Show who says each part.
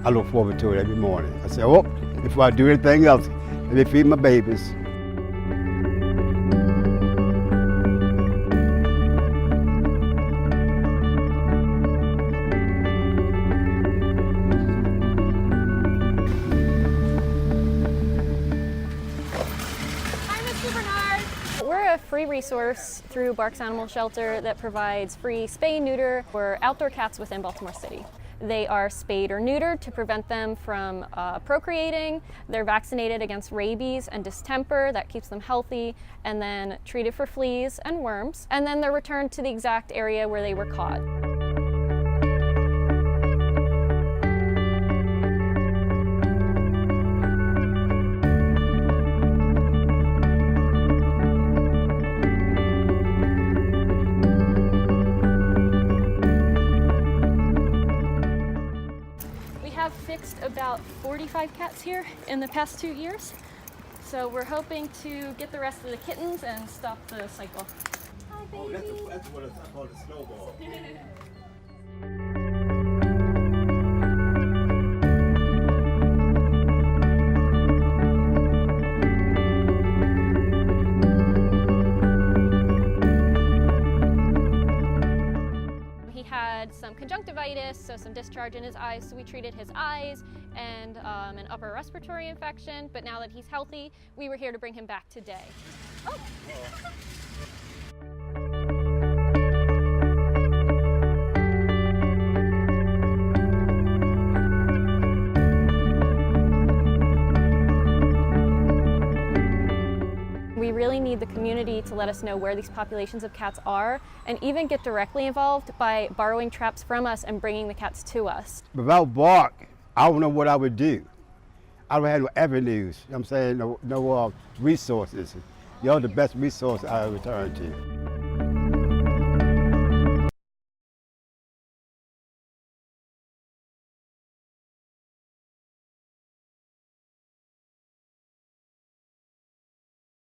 Speaker 1: I look forward to it every morning. I say, oh, before I do anything else, let me feed my babies.
Speaker 2: We're a free resource through BARCS Animal Shelter that provides free spay, neuter, for outdoor cats within Baltimore City. They are spayed or neutered to prevent them from procreating. They're vaccinated against rabies and distemper, that keeps them healthy, and then treated for fleas and worms. And then they're returned to the exact area where they were caught. Have fixed about 45 cats here in the past 2 years. So we're hoping to get the rest of the kittens and stop the cycle. Hi, baby.
Speaker 1: Oh, that's what it's called, a snowball.
Speaker 2: Had some conjunctivitis, so some discharge in his eyes, so we treated his eyes and an upper respiratory infection, but now that he's healthy, we were here to bring him back today. Oh. We really need the community to let us know where these populations of cats are and even get directly involved by borrowing traps from us and bringing the cats to us.
Speaker 1: Without BARC, I don't know what I would do. I don't have no avenues, you know what I'm saying, no resources. You're the best resource I ever turn to.